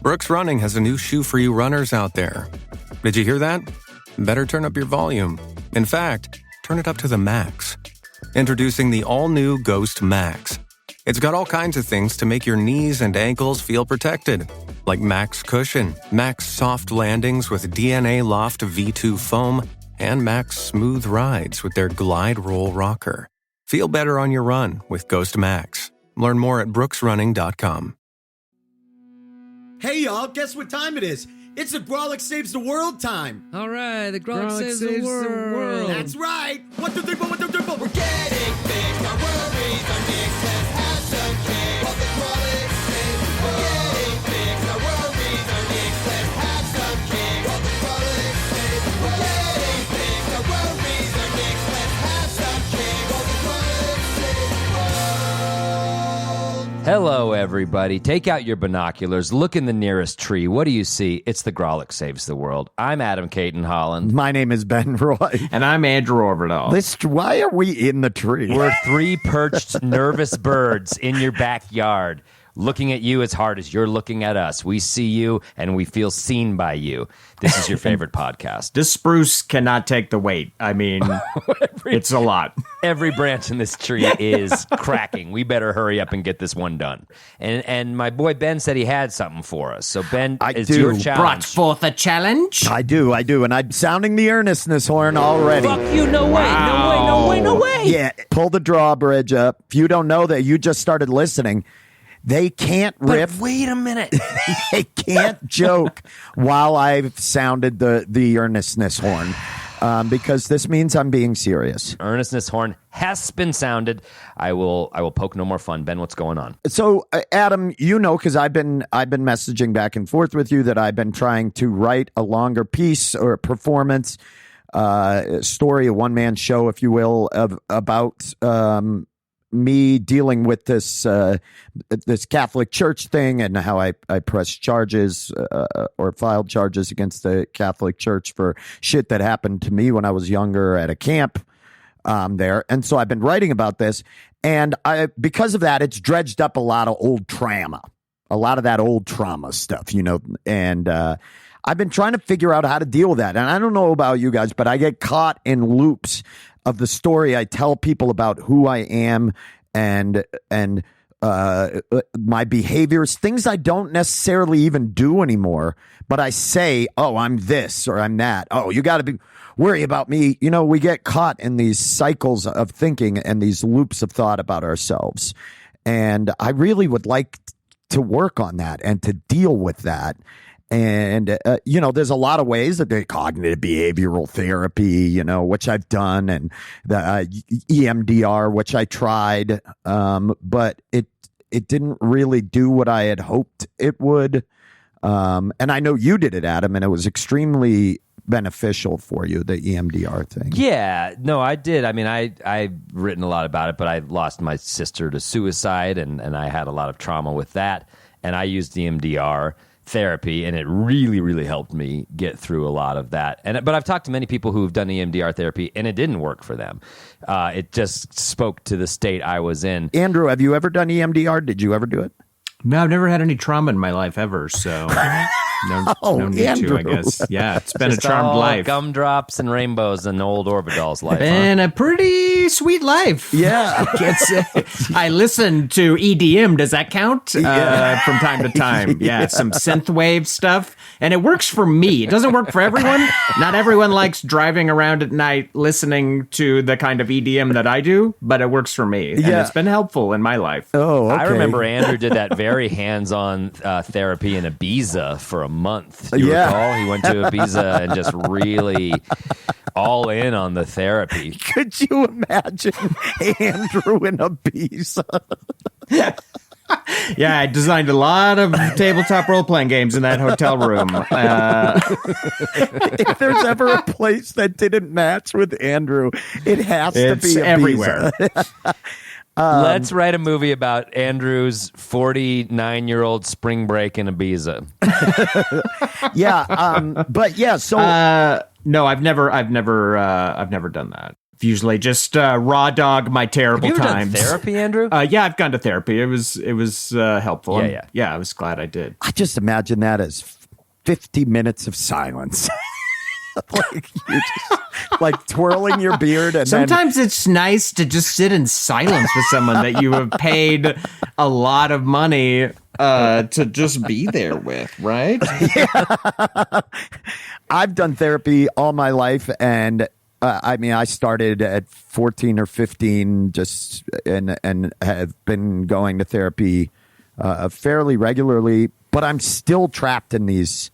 Brooks Running has a new shoe for you runners out there. Did you hear that? Better turn up your volume. In fact, turn it up to the max. Introducing the all-new Ghost Max. It's got all kinds of things to make your knees and ankles feel protected, like Max Cushion, Max Soft Landings with DNA Loft V2 foam, and Max Smooth Rides with their Glide Roll Rocker. Feel better on your run with Ghost Max. Learn more at brooksrunning.com. Hey, y'all, guess what time it is? It's the Grawlix Saves the World time. All right, the Grawlix saves the world. That's right. 1, 2, 3, 4, 1, 2, 3, 4. We're getting fixed, our worries are nixed. Let's have some cake. While the Grawlix saves the world. We're getting fixed, our worries are nixed. Let's have some cake. While the Grawlix saves the world. We're getting fixed, our worries are nixed. Let's have some cake. While the Grawlix saves the world. Hello, everybody. Take out your binoculars. Look in the nearest tree. What do you see? It's the Grawlix Saves the World. I'm Adam Caton Holland. My name is Ben Roy. And I'm Andrew Orbital. Why are we in the tree? We're three perched, nervous birds in your backyard, looking at you as hard as you're looking at us. We see you, and we feel seen by you. This is your favorite podcast. This spruce cannot take the weight. I mean, it's a lot. Every branch in this tree is cracking. We better hurry up and get this one done. And my boy Ben said he had something for us. So Ben, it's your challenge. Brought forth a challenge? I do. And I'm sounding the earnestness horn already. Fuck you, no way, Wow. no way. Yeah, pull the drawbridge up. If you don't know that, you just started listening. They can't riff. But wait a minute. They can't joke while I've sounded the earnestness horn. Because this means I'm being serious. Earnestness horn has been sounded. I will poke no more fun. Ben, what's going on? So, Adam, you know, because I've been messaging back and forth with you that I've been trying to write a longer piece or a performance story, a one-man show, if you will, about me dealing with this Catholic Church thing and how I pressed charges or filed charges against the Catholic Church for shit that happened to me when I was younger at a camp there. And so I've been writing about this, and because of that, it's dredged up a lot of old trauma, a lot of that old trauma stuff, you know, and I've been trying to figure out how to deal with that. And I don't know about you guys, but I get caught in loops of the story. I tell people about who I am and my behaviors, things I don't necessarily even do anymore, but I say, oh, I'm this or I'm that. Oh, you got to worry about me. You know, we get caught in these cycles of thinking and these loops of thought about ourselves. And I really would like to work on that and to deal with that. And, you know, there's a lot of ways that the cognitive behavioral therapy, you know, which I've done, and the EMDR, which I tried, but it didn't really do what I had hoped it would. And I know you did it, Adam, and it was extremely beneficial for you, the EMDR thing. Yeah, no, I did. I mean, I've written a lot about it, but I lost my sister to suicide, and I had a lot of trauma with that, and I used EMDR therapy, and it really, really helped me get through a lot of that. But I've talked to many people who've done EMDR therapy, and it didn't work for them. It just spoke to the state I was in. Andrew, have you ever done EMDR? Did you ever do it? No, I've never had any trauma in my life ever, so no need Andrew. to, I guess. Yeah, it's been Just a charmed all life. Gumdrops and rainbows and old Orbitol's life. Been a pretty sweet life. Yeah. I can't say. I listen to EDM. Does that count? From time to time. Yeah, some synthwave stuff. And it works for me. It doesn't work for everyone. Not everyone likes driving around at night listening to the kind of EDM that I do, but it works for me. And it's been helpful in my life. Oh, okay. I remember Andrew did that very hands-on therapy in Ibiza for a month. You recall? He went to Ibiza and just really all in on the therapy. Could you imagine Andrew in Ibiza? Yeah, I designed a lot of tabletop role-playing games in that hotel room. If there's ever a place that didn't match with Andrew, it has to be Ibiza. Everywhere. Let's write a movie about Andrew's 49-year-old spring break in Ibiza. Yeah, but yeah. So no, I've never done that. Usually just raw dog my terrible Have you ever times. done therapy, Andrew? Yeah, I've gone to therapy. It was helpful. Yeah. I was glad I did. I just imagine that as 50 minutes of silence. Like you're just like twirling your beard, and Sometimes it's nice to just sit in silence with someone that you have paid a lot of money to just be there with, right? I've done therapy all my life, and I mean, I started at 14 or 15, just and have been going to therapy fairly regularly. But I'm still trapped in these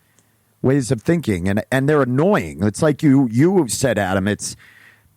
ways of thinking, and they're annoying. It's like you said, Adam. It's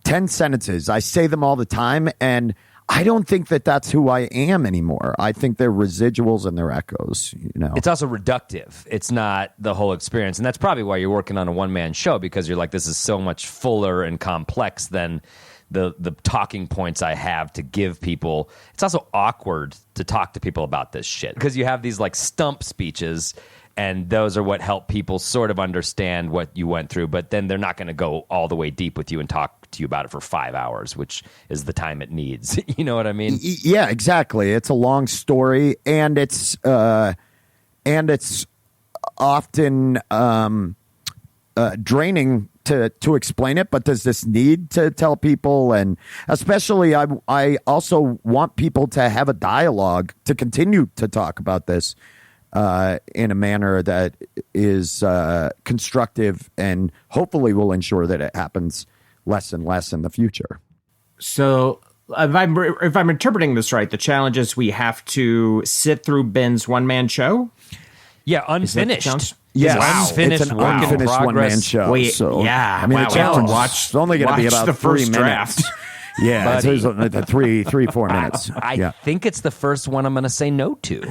10 sentences. I say them all the time, and I don't think that that's who I am anymore. I think they're residuals and they're echoes. You know, It's also reductive. It's not the whole experience. And that's probably why you're working on a one-man show, because you're like, this is so much fuller and complex than the talking points I have to give people. It's also awkward to talk to people about this shit because you have these like stump speeches, and those are what help people sort of understand what you went through. But then they're not going to go all the way deep with you and talk to you about it for 5 hours, which is the time it needs. You know what I mean? Yeah, exactly. It's a long story, and it's often draining to explain it. But there's this need to tell people, and especially I also want people to have a dialogue to continue to talk about this in a manner that is constructive and hopefully will ensure that it happens less and less in the future. So if I'm interpreting this right, the challenge is we have to sit through Ben's one-man show? Yeah, Is that the challenge? unfinished. Yes. Wow. Unfinished It's an work in unfinished progress. one-man show. Wait, so, yeah. I mean, Wow, the we have to challenge is only going to be watch about the 3 first minutes. draft. Yeah, Buddy. so it's 4 minutes. I Yeah. think it's the first one I'm going to say no to.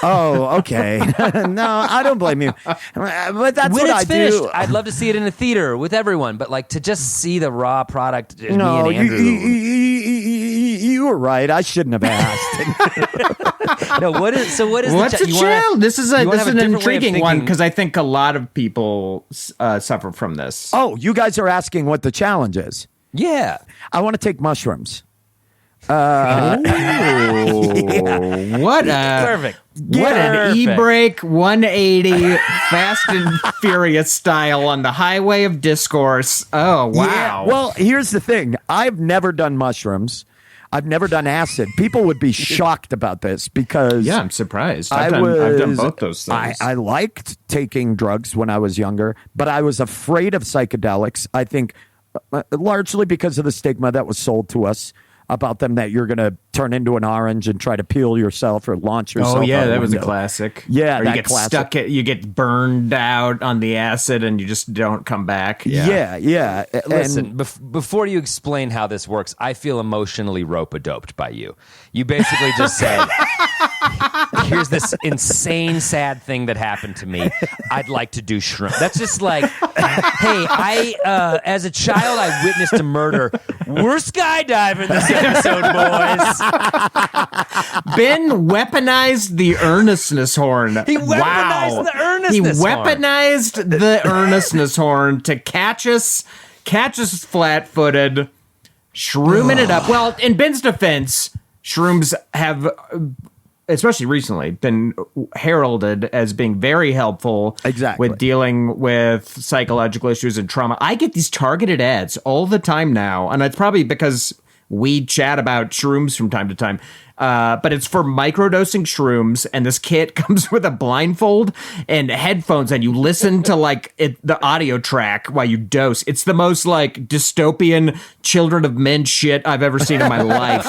Oh, okay. No, I don't blame you. But that's When what it's I finished, do. I'd love to see it in a theater with everyone, but like to just see the raw product. No, me and Andrew. you were right. I shouldn't have asked. No, what is What's the the challenge? This is an different way of intriguing one thinking. because I think a lot of people suffer from this. Oh, you guys are asking what the challenge is. Yeah. I want to take mushrooms. What a Perfect. What an Perfect. e-brake 180 Fast and Furious style on the highway of discourse. Oh, wow. Yeah. Well, here's the thing. I've never done mushrooms. I've never done acid. People would be shocked about this because Yeah, I'm surprised. I've I've done both those things. I liked taking drugs when I was younger, but I was afraid of psychedelics. I think largely because of the stigma that was sold to us about them, that you're going to turn into an orange and try to peel yourself or launch yourself. Oh yeah, out that a was a window. classic. Yeah, or you that get classic. stuck. You get burned out on the acid, and you just don't come back. Yeah. Listen, before you explain how this works, I feel emotionally rope-a-doped by you. You basically just said, here's this insane, sad thing that happened to me. I'd like to do shroom. That's just like, hey, as a child, I witnessed a murder. We're skydiving this episode, boys. Ben weaponized the earnestness horn. He weaponized the earnestness horn. He weaponized the earnestness horn to catch us flat-footed, shrooming it up. Well, in Ben's defense, shrooms have, especially recently, been heralded as being very helpful Exactly. with dealing with psychological issues and trauma. I get these targeted ads all the time now, and it's probably because we chat about shrooms from time to time. But it's for microdosing shrooms, and this kit comes with a blindfold and headphones, and you listen to the audio track while you dose. It's the most like dystopian Children of Men shit I've ever seen in my life.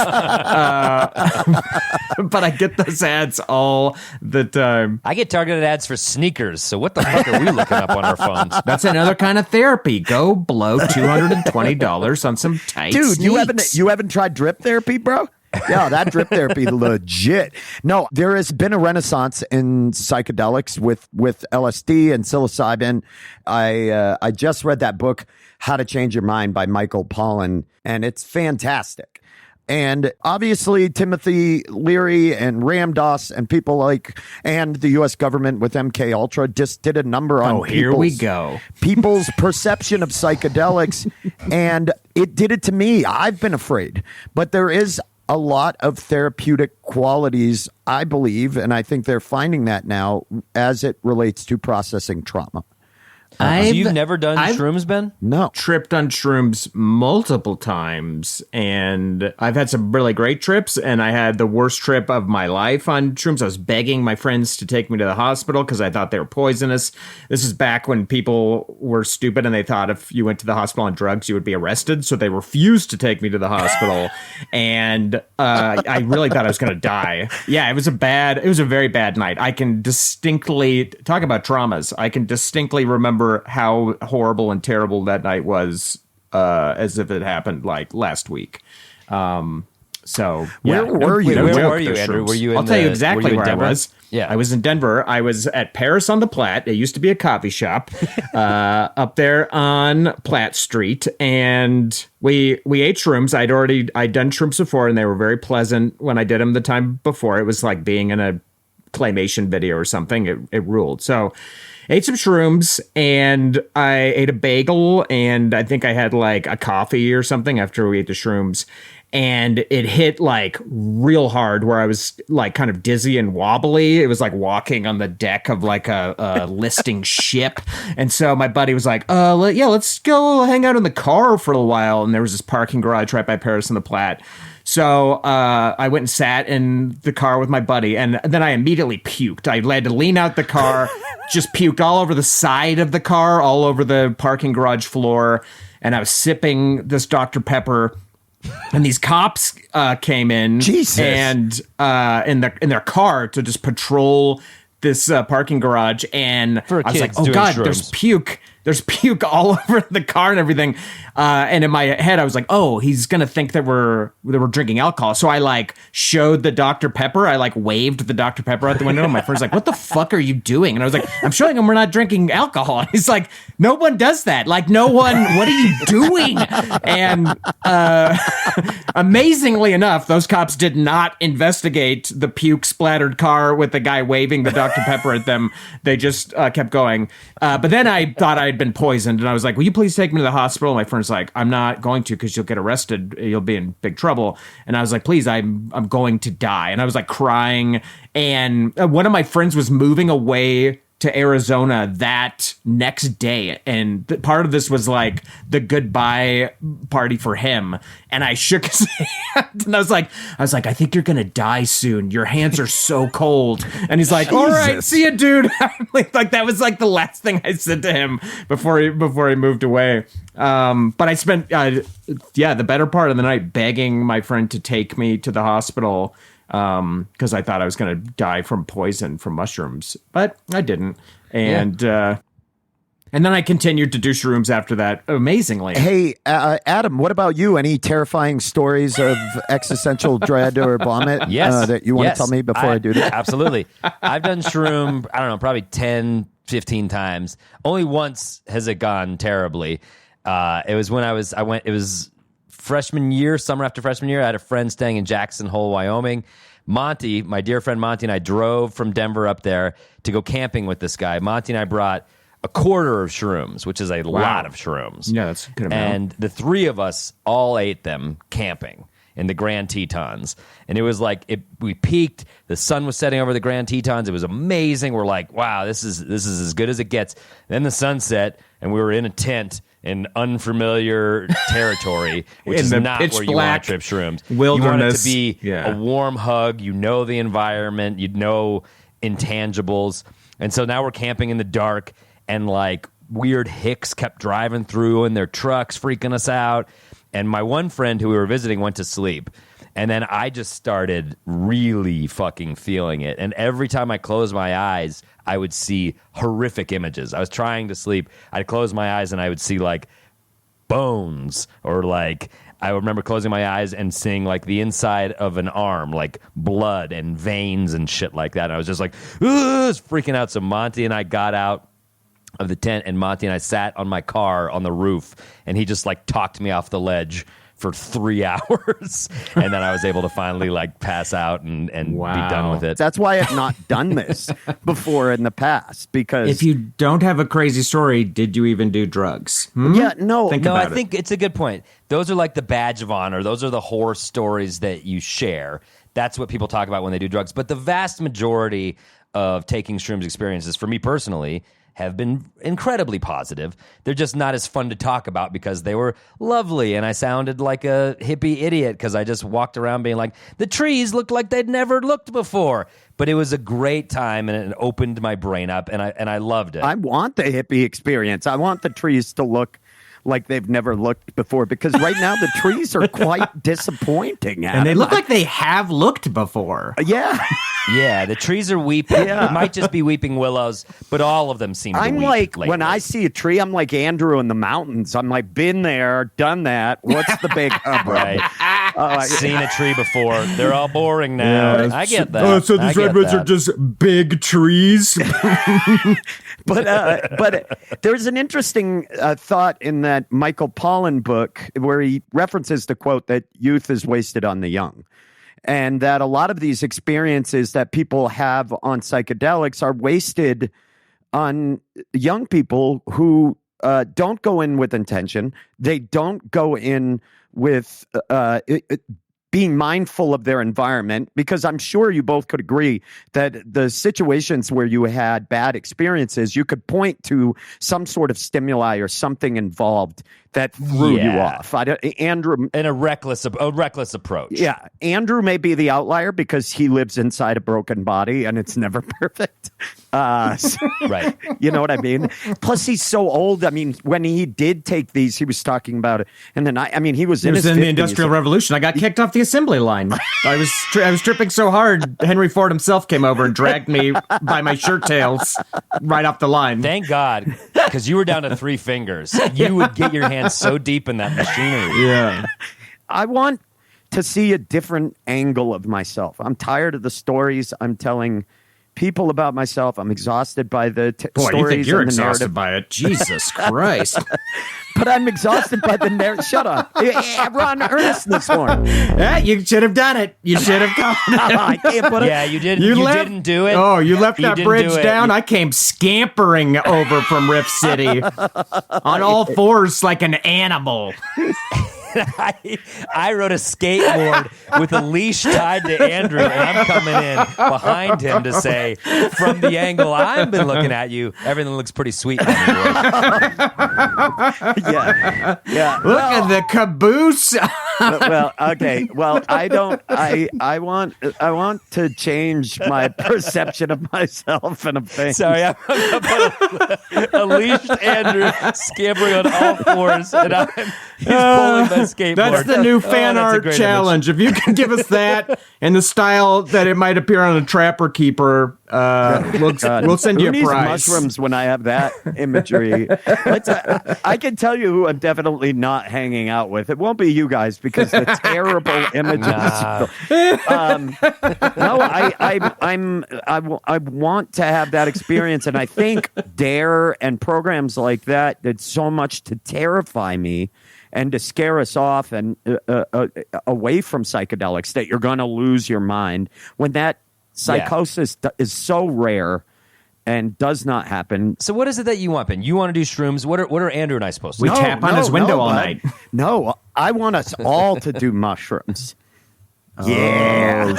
But I get those ads all the time. I get targeted ads for sneakers, so what the fuck are we looking up on our phones? That's another kind of therapy. Go blow $220 on some tight Dude, sneaks. you haven't tried drip therapy, bro? Yeah, that drip therapy legit. No, there has been a renaissance in psychedelics with LSD and psilocybin. I just read that book, How to Change Your Mind by Michael Pollan, and it's fantastic. And obviously, Timothy Leary and Ramdas and people and the U.S. government with MK Ultra just did a number on here we go. people's perception of psychedelics, and it did it to me. I've been afraid, but there is a lot of therapeutic qualities, I believe, and I think they're finding that now as it relates to processing trauma. So you've never done shrooms, Ben? No. Tripped on shrooms multiple times, and I've had some really great trips, and I had the worst trip of my life on shrooms. I was begging my friends to take me to the hospital because I thought they were poisonous. This is back when people were stupid and they thought if you went to the hospital on drugs, you would be arrested, so they refused to take me to the hospital, and I really thought I was going to die. Yeah, it was a very bad night. I can distinctly, talk about traumas, I can distinctly remember how horrible and terrible that night was, as if it happened like last week. So Where were you? Where were you, Andrew? Were you in I'll tell you exactly where Denver? I was. Yeah. I was in Denver. I was at Paris on the Platte. It used to be a coffee shop up there on Platte Street. And we ate shrooms. I'd done shrooms before, and they were very pleasant when I did them the time before. It was like being in a claymation video or something. It ruled. So ate some shrooms, and I ate a bagel, and I think I had like a coffee or something after we ate the shrooms. And it hit like real hard where I was like kind of dizzy and wobbly. It was like walking on the deck of like a listing ship. And so my buddy was like, let's go hang out in the car for a while. And there was this parking garage right by Paris on the Platte. So I went and sat in the car with my buddy, and then I immediately puked. I had to lean out the car, just puked all over the side of the car, all over the parking garage floor. And I was sipping this Dr. Pepper. And these cops came in, Jesus. And in their car to just patrol this parking garage. And I was like, oh God, there's puke all over the car and everything. And in my head, I was like, oh, he's going to think that we're drinking alcohol. So I like showed the Dr. Pepper. I like waved the Dr. Pepper out the window. And my friend's like, what the fuck are you doing? And I was like, I'm showing him we're not drinking alcohol. And he's like, no one does that. Like, no one, what are you doing? And amazingly enough, those cops did not investigate the puke splattered car with the guy waving the Dr. Pepper at them. They just kept going. But then I thought I'd been poisoned, and I was like, will you please take me to the hospital? And my friend's like, I'm not going to, because you'll get arrested, you'll be in big trouble. And I was like, please, I'm going to die. And I was like crying, and one of my friends was moving away to Arizona that next day, and part of this was like the goodbye party for him. And I shook his hand, and I was like, I think you're gonna die soon. Your hands are so cold. And he's like, all right, see you, dude. like that was like the last thing I said to him before he moved away. But I spent the better part of the night begging my friend to take me to the hospital, because I thought I was going to die from poison from mushrooms, but I didn't. And and then I continued to do shrooms after that, amazingly. Hey, Adam, what about you? Any terrifying stories of existential dread or vomit that you want to tell me before I do that? Absolutely. I've done shroom, I don't know, probably 10, 15 times. Only once has it gone terribly. It was when it was freshman year, summer after freshman year. I had a friend staying in Jackson Hole, Wyoming. Monty, my dear friend Monty, and I drove from Denver up there to go camping with this guy. Monty and I brought a quarter of shrooms, which is a lot of shrooms. Yeah, that's a good amount. And the three of us all ate them camping in the Grand Tetons. And it was like, we peaked. The sun was setting over the Grand Tetons. It was amazing. We're like, wow, this is as good as it gets. Then the sun set, and we were in a tent in unfamiliar territory, which is not where you want to trip shrooms. Wilderness. You want it to be a warm hug. You know the environment. You know intangibles. And so now we're camping in the dark, and like weird hicks kept driving through in their trucks, freaking us out. And my one friend who we were visiting went to sleep. And then I just started really fucking feeling it. And every time I closed my eyes, I would see horrific images. I was trying to sleep. I'd close my eyes and I would see like bones, or like I remember closing my eyes and seeing like the inside of an arm, like blood and veins and shit like that. And I was just like, I was freaking out. So Monty and I got out of the tent, and Monty and I sat on my car on the roof, and he just like talked me off the ledge for 3 hours. And then I was able to finally like pass out and be done with it. That's why I've not done this before in the past, because If you don't have a crazy story, did you even do drugs? yeah, no, Think No, about I think it's a good point. Those are like the badge of honor. Those are the horror stories that you share. That's what people talk about when they do drugs. But the vast majority of taking shrooms experiences, for me personally, have been incredibly positive. They're just not as fun to talk about because they were lovely and I sounded like a hippie idiot because I just walked around being like, the trees looked like they'd never looked before. But it was a great time and it opened my brain up and I loved it. I want the hippie experience. I want the trees to look like they've never looked before, because right now the trees are quite disappointing. And they look like they have looked before. Yeah. Yeah, the trees are weeping. Yeah. It might just be weeping willows, but all of them seem to I'm weep like, lately. when I see a tree, I'm like Andrew in the mountains. I'm like, been there, done that. What's the big hubbub? Right. Seen a tree before. They're all boring now. I get that. Oh, so I these get redwoods that. are just big trees. But there's an interesting thought in that Michael Pollan book where he references the quote that youth is wasted on the young, and that a lot of these experiences that people have on psychedelics are wasted on young people who don't go in with intention. They don't go in with being mindful of their environment, because I'm sure you both could agree that the situations where you had bad experiences, you could point to some sort of stimuli or something involved that threw you off. Andrew, And a reckless approach. yeah, Andrew may be the outlier because he lives inside a broken body and it's never perfect. Right. You know what I mean? Plus, he's so old. I mean, when he did take these, he was talking about it. And then, he was It in was his in the 50s. Industrial Revolution. I got kicked off the assembly line. I was tripping so hard, Henry Ford himself came over and dragged me by my shirt tails right off the line. Thank God, because you were down to 3 fingers. You would get your hands so deep in that machinery. Yeah. I want to see a different angle of myself. I'm tired of the stories I'm telling people about myself. I'm exhausted by the Boy, stories you think you're and the exhausted narrative. by it. Jesus Christ. But I'm exhausted by the narrative. Shut up. Ron Earnestness horn. Yeah, you should have done it. You should have gone. I can't put it. Yeah, you didn't. You didn't do it. Oh, you left You that didn't bridge do it. down. I came scampering over from Rift City on all fours like an animal. I rode a skateboard with a leash tied to Andrew, and I'm coming in behind him to say, from the angle I've been looking at you, everything looks pretty sweet. Yeah. Look at the caboose. Well, okay. Well, I don't. I want to change my perception of myself and of things. Sorry, I'm a leashed Andrew scampering on all fours, and he's pulling my skateboard. That's the new Oh, fan that's a art great challenge. If you can give us that in the style that it might appear on a Trapper Keeper, we'll send you Who a needs prize. mushrooms when I have that imagery? I can tell you who I'm definitely not hanging out with. It won't be you guys because the terrible images. No, I want to have that experience, and I think Dare and programs like that did so much to terrify me and to scare us off and away from psychedelics that you're going to lose your mind when that psychosis is so rare and does not happen. So what is it that you want, Ben? You want to do shrooms? What are Andrew and I supposed to We do? tap on his window all bud. night. No, I want us all to do mushrooms. Yeah.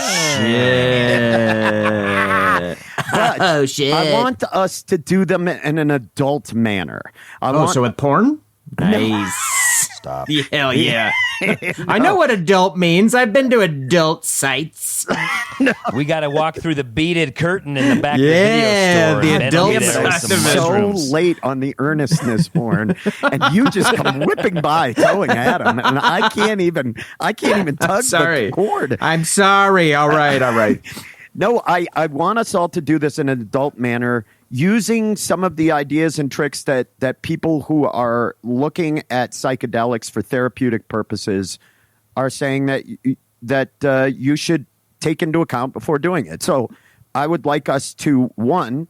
Shit. But Oh, shit. I want us to do them in an adult manner. So with porn? Nice. Stop. Hell yeah. I know what adult means. I've been to adult sites. We got to walk through the beaded curtain in the back Yeah, of the video store. the and then adult we'll get side some of it. so mushrooms. late on the earnestness horn, and you just come whipping by, towing at him, and I can't even tug the cord. I'm sorry. All right. No, I want us all to do this in an adult manner, using some of the ideas and tricks that people who are looking at psychedelics for therapeutic purposes are saying that you should take into account before doing it. So I would like us to, one,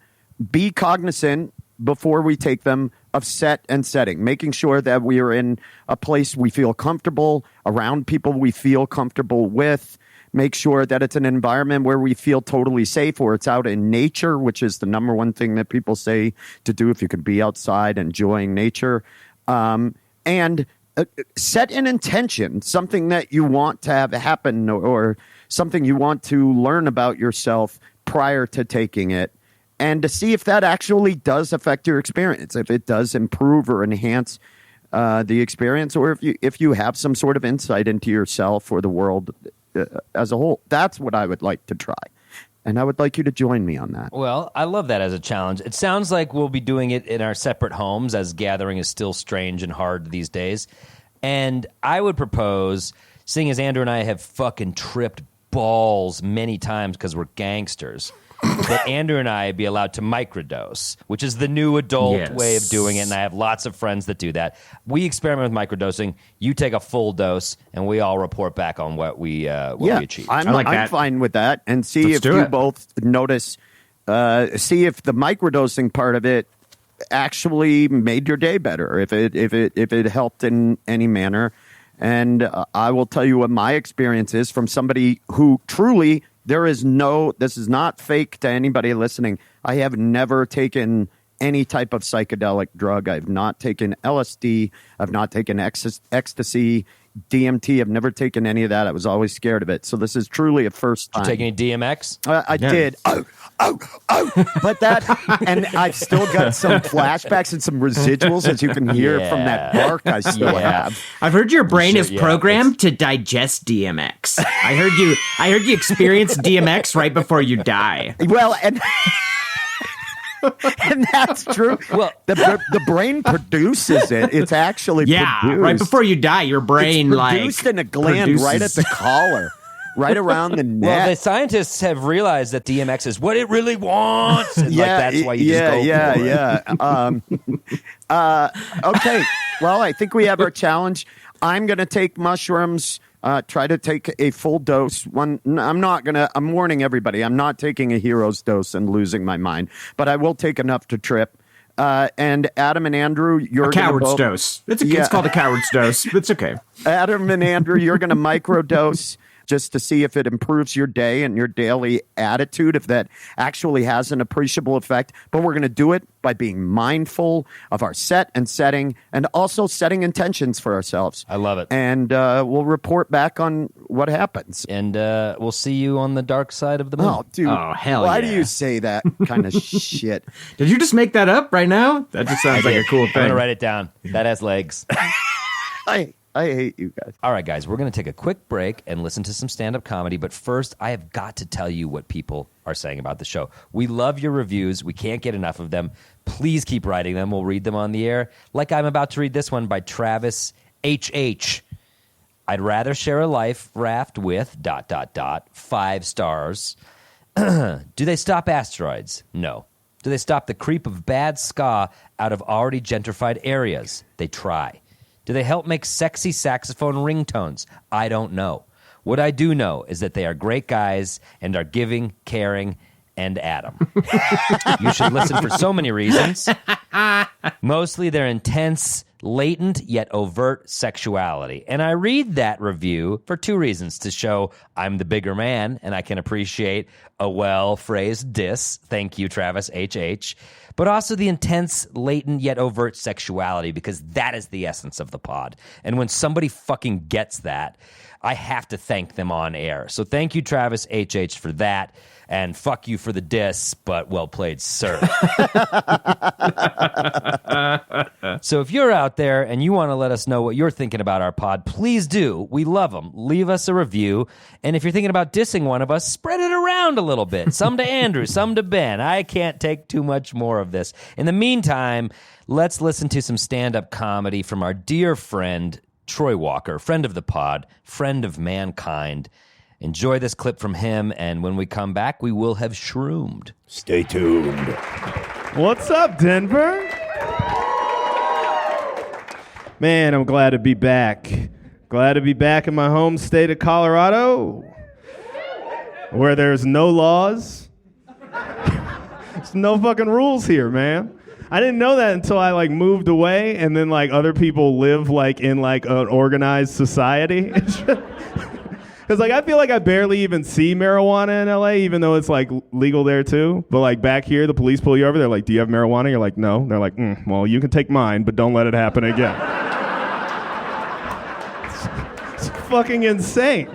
be cognizant before we take them of set and setting, making sure that we are in a place we feel comfortable, around people we feel comfortable with. Make sure that it's an environment where we feel totally safe, or it's out in nature, which is the number one thing that people say to do if you could be outside enjoying nature. And set an intention, something that you want to have happen or something you want to learn about yourself prior to taking it, and to see if that actually does affect your experience, if it does improve or enhance the experience, or if you have some sort of insight into yourself or the world as a whole. That's what I would like to try. And I would like you to join me on that. Well, I love that as a challenge. It sounds like we'll be doing it in our separate homes, as gathering is still strange and hard these days. And I would propose, seeing as Andrew and I have fucking tripped balls many times because we're gangsters, that Andrew and I be allowed to microdose, which is the new adult way of doing it, and I have lots of friends that do that. We experiment with microdosing. You take a full dose, and we all report back on what we achieve. I'm fine with that, and see if you both notice, see if the microdosing part of it actually made your day better, if it helped in any manner. And I will tell you what my experience is from somebody who truly, this is not fake to anybody listening. I have never taken any type of psychedelic drug. I've not taken LSD. I've not taken ecstasy, DMT. I've never taken any of that. I was always scared of it. So this is truly a first time. Did you take any DMX? I did. But that, and I've still got some flashbacks and some residuals, as you can hear from that bark I still have. I've heard your brain is programmed to digest DMX. I heard you experience DMX right before you die. Well, and that's true. Well, the brain produces it. It's actually produced. Right before you die, your brain it's produced in a gland right at the collar. Right around the neck. Well, the scientists have realized that DMX is what it really wants. And that's why you just go for it. Okay. Well, I think we have our challenge. I'm going to take mushrooms. Try to take a full dose. I'm warning everybody. I'm not taking a hero's dose and losing my mind. But I will take enough to trip. And Adam and Andrew, you're a coward's dose. It's called a coward's dose. It's okay. Adam and Andrew, you're going to microdose, just to see if it improves your day and your daily attitude, if that actually has an appreciable effect. But we're going to do it by being mindful of our set and setting, and also setting intentions for ourselves. I love it. And we'll report back on what happens. And we'll see you on the dark side of the moon. Oh, dude. Oh, hell Why yeah. do you say that kind of shit? Did you just make that up right now? That just sounds like a cool thing. I'm going to write it down. That has legs. I hate you guys. All right, guys, we're going to take a quick break and listen to some stand-up comedy. But first, I have got to tell you what people are saying about the show. We love your reviews. We can't get enough of them. Please keep writing them. We'll read them on the air. Like I'm about to read this one by Travis H.H. I'd rather share a life raft with ... 5 stars. Do they stop asteroids? No. Do they stop the creep of bad ska out of already gentrified areas? They try. Do they help make sexy saxophone ringtones? I don't know. What I do know is that they are great guys and are giving, caring, and Adam. You should listen for so many reasons. Mostly their intense, latent, yet overt sexuality. And I read that review for 2 reasons: to show I'm the bigger man and I can appreciate a well-phrased diss. Thank you, Travis H.H. But also the intense, latent, yet overt sexuality, because that is the essence of the pod. And when somebody fucking gets that, I have to thank them on air. So thank you, Travis H.H., for that. And fuck you for the diss, but well played, sir. So if you're out there and you want to let us know what you're thinking about our pod, please do. We love them. Leave us a review. And if you're thinking about dissing one of us, spread it around a little bit. Some to Andrew, some to Ben. I can't take too much more of this. In the meantime, let's listen to some stand-up comedy from our dear friend, Troy Walker, friend of the pod, friend of mankind. Enjoy this clip from him, and when we come back, we will have shroomed. Stay tuned. What's up, Denver? Man, I'm glad to be back. Glad to be back in my home state of Colorado, where there's no laws. There's no fucking rules here, man. I didn't know that until I like moved away, and then like other people live like in like an organized society. Because like I feel like I barely even see marijuana in LA, even though it's like legal there too. But like back here, the police pull you over. They're like, "Do you have marijuana?" You're like, "No." They're like, "Well, you can take mine, but don't let it happen again." It's fucking insane.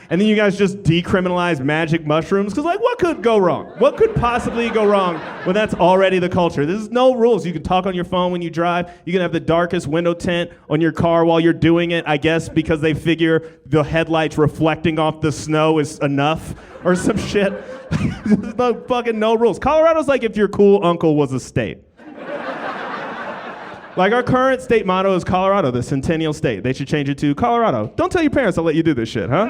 And then you guys just decriminalize magic mushrooms? Because, like, what could go wrong? What could possibly go wrong when that's already the culture? There's no rules. You can talk on your phone when you drive. You can have the darkest window tint on your car while you're doing it, I guess, because they figure the headlights reflecting off the snow is enough or some shit. There's no rules. Colorado's like if your cool uncle was a state. Like our current state motto is Colorado, the centennial state. They should change it to Colorado. Don't tell your parents I'll let you do this shit, huh?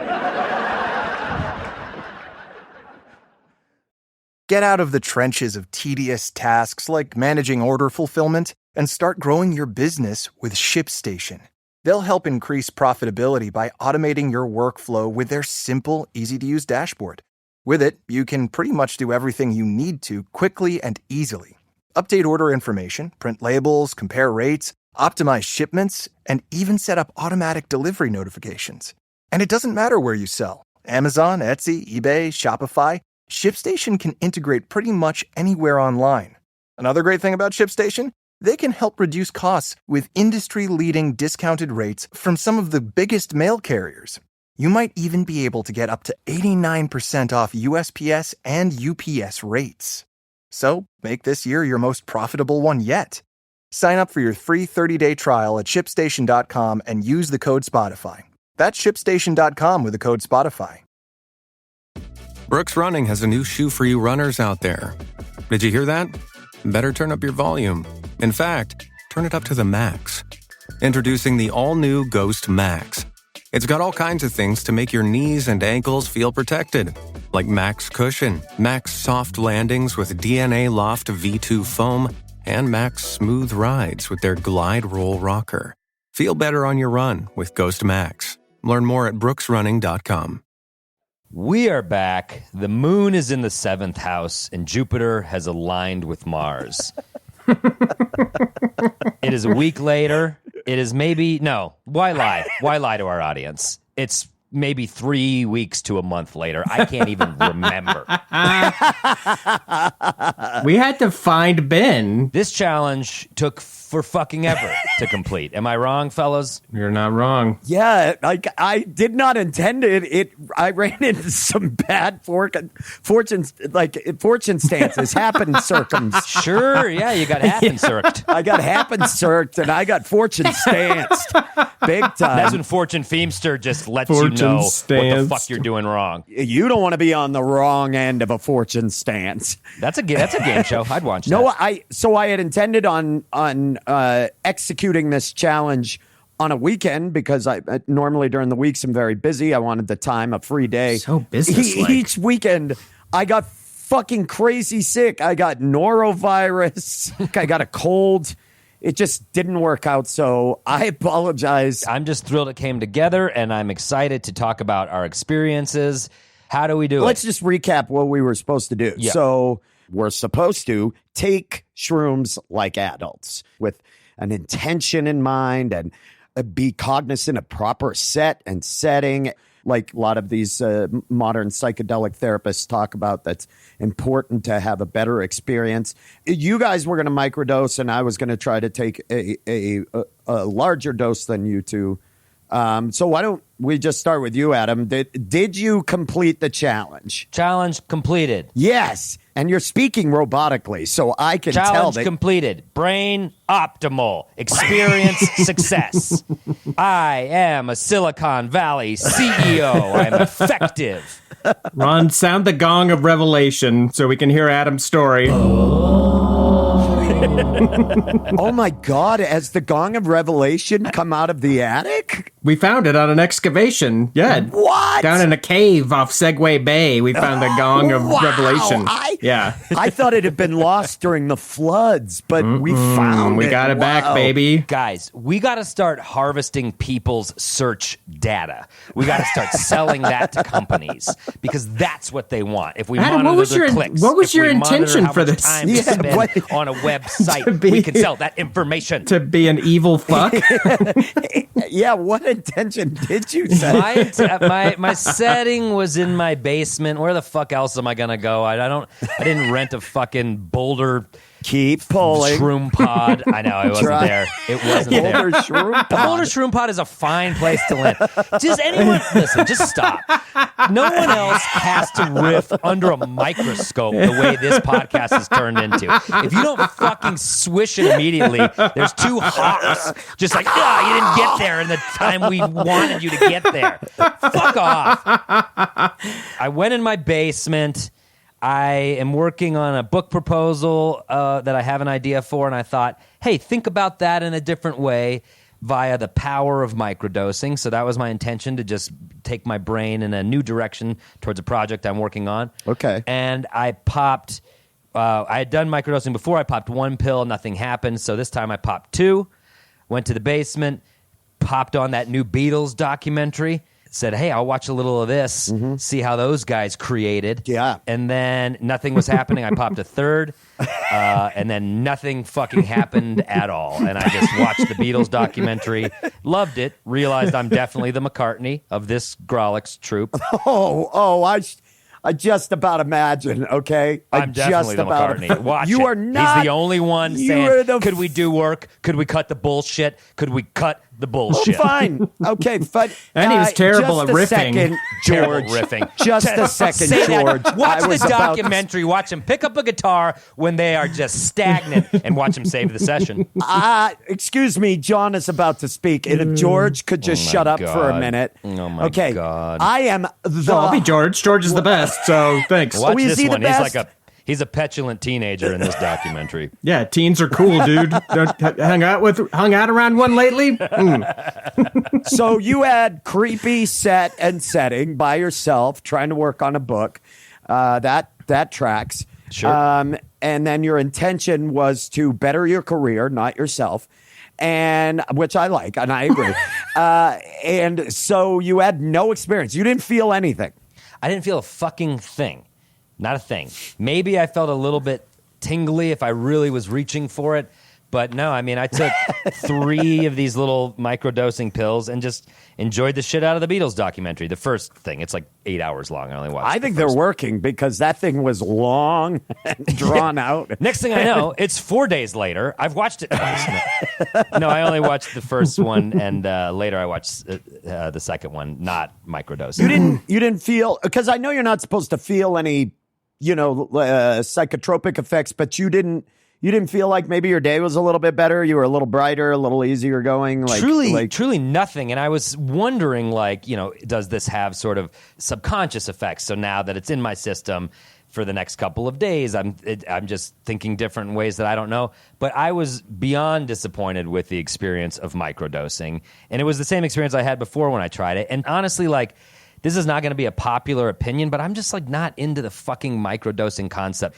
Get out of the trenches of tedious tasks like managing order fulfillment and start growing your business with ShipStation. They'll help increase profitability by automating your workflow with their simple, easy-to-use dashboard. With it, you can pretty much do everything you need to quickly and easily. Update order information, print labels, compare rates, optimize shipments, and even set up automatic delivery notifications. And it doesn't matter where you sell. Amazon, Etsy, eBay, Shopify, ShipStation can integrate pretty much anywhere online. Another great thing about ShipStation? They can help reduce costs with industry-leading discounted rates from some of the biggest mail carriers. You might even be able to get up to 89% off USPS and UPS rates. So, make this year your most profitable one yet. Sign up for your free 30-day trial at ShipStation.com and use the code Spotify. That's ShipStation.com with the code Spotify. Brooks Running has a new shoe for you runners out there. Did you hear that? Better turn up your volume. In fact, turn it up to the max. Introducing the all-new Ghost Max. It's got all kinds of things to make your knees and ankles feel protected, like Max Cushion, Max Soft Landings with DNA Loft V2 foam, and Max Smooth Rides with their Glide Roll Rocker. Feel better on your run with Ghost Max. Learn more at brooksrunning.com. We are back. The moon is in the 7th house, and Jupiter has aligned with Mars. It is a week later. It is maybe, no, why lie? Why lie to our audience? It's maybe 3 weeks to a month later. I can't even remember. We had to find Ben. This challenge took for fucking ever to complete. Am I wrong, fellas? You're not wrong. Yeah, I did not intend it. I ran into some bad fortune stances, happen circums. Sure, yeah, you got happen-circed. I got happen-circed and I got fortune stanced. Big time. That's when Fortune Feemster just lets you know what the fuck you're doing wrong. You don't want to be on the wrong end of a fortune stance. That's a game show. I'd watch that. No, I had intended on executing this challenge on a weekend because I normally during the weeks I'm very busy. I wanted the time, a free day. So businesslike. Each weekend I got fucking crazy sick. I got norovirus. I got a cold. It just didn't work out, so I apologize. I'm just thrilled it came together, and I'm excited to talk about our experiences. How do we do Let's just recap what we were supposed to do. Yeah. So we're supposed to take shrooms like adults with an intention in mind and be cognizant of proper set and setting. Like a lot of these modern psychedelic therapists talk about, that's important to have a better experience. You guys were going to microdose, and I was going to try to take a larger dose than you two. So why don't we just start with you, Adam? Did you complete the challenge? Challenge completed. Yes. And you're speaking robotically, so I can tell Challenge that. completed. Brain optimal. Experience success. I am a Silicon Valley CEO. I'm effective. Ron, sound the gong of revelation so we can hear Adam's story. Oh my God, has the gong of revelation come out of the attic? We found it on an excavation. Yeah. What? Down in a cave off Segway Bay, we found the Gong of Revelation. I thought it had been lost during the floods, but we found it. We got it back, baby. Guys, we got to start harvesting people's search data. We got to start selling that to companies because that's what they want. If we Adam, monitor their clicks, what was if your we monitor intention how for much this? time to spend on a website, we can sell that information. To be an evil fuck? Yeah, what intention did you set? My setting was in my basement. Where the fuck else am I gonna go? I didn't rent a fucking Boulder. Keep pulling. Shroom pod. I know, I wasn't there. It wasn't there. Boulder Shroom Pod. The Boulder Shroom Pod is a fine place to live. Just anyone, listen, just stop. No one else has to riff under a microscope the way this podcast has turned into. If you don't fucking swish it immediately, there's two hawks just like, you didn't get there in the time we wanted you to get there. Fuck off. I went in my basement. I am working on a book proposal that I have an idea for, and I thought, hey, think about that in a different way via the power of microdosing. So that was my intention, to just take my brain in a new direction towards a project I'm working on. Okay. And I popped, I had done microdosing before. I popped one pill, nothing happened. So this time I popped two, went to the basement, popped on that new Beatles documentary, said, hey, I'll watch a little of this, see how those guys created. Yeah. And then nothing was happening. I popped a third, and then nothing fucking happened at all. And I just watched the Beatles documentary, loved it, realized I'm definitely the McCartney of this Grawlix troupe. I just about imagine, okay? I'm definitely the McCartney. Watch you it. are not. He's the only one saying, could we do work? Could we cut the bullshit? Could we cut the bullshit? Fine. Okay, but and he was terrible at riffing. Second, Terrible George. riffing. Just a second, Say George. That. Watch I was the about documentary. Watch him pick up a guitar when they are just stagnant, and watch him save the session. Excuse me, John is about to speak, and if George could just shut up for a minute. Oh my God! I am the. I'll be George. George is the best. So thanks. Watch is this he the one. best? He's a petulant teenager in this documentary. Yeah, teens are cool, dude. Hung out around one lately? So you had creepy set and setting by yourself, trying to work on a book. That tracks. Sure. And then your intention was to better your career, not yourself, and which I like, and I agree. And so you had no experience. You didn't feel anything. I didn't feel a fucking thing. Not a thing. Maybe I felt a little bit tingly if I really was reaching for it. But no, I mean, I took 3 of these little microdosing pills and just enjoyed the shit out of the Beatles documentary. The first thing, it's like 8 hours long. I only watched I think they're working because that thing was long and drawn out. Next thing I know, it's 4 days later. I've watched it twice. No, I only watched the first one, and later I watched the second one, not microdosing. You didn't feel, because I know you're not supposed to feel any, psychotropic effects, but you didn't feel like maybe your day was a little bit better? You were a little brighter, a little easier going? Truly nothing. And I was wondering, does this have sort of subconscious effects? So now that it's in my system for the next couple of days, I'm just thinking different ways that I don't know. But I was beyond disappointed with the experience of microdosing. And it was the same experience I had before when I tried it. And honestly, this is not going to be a popular opinion, but I'm just not into the fucking microdosing concept.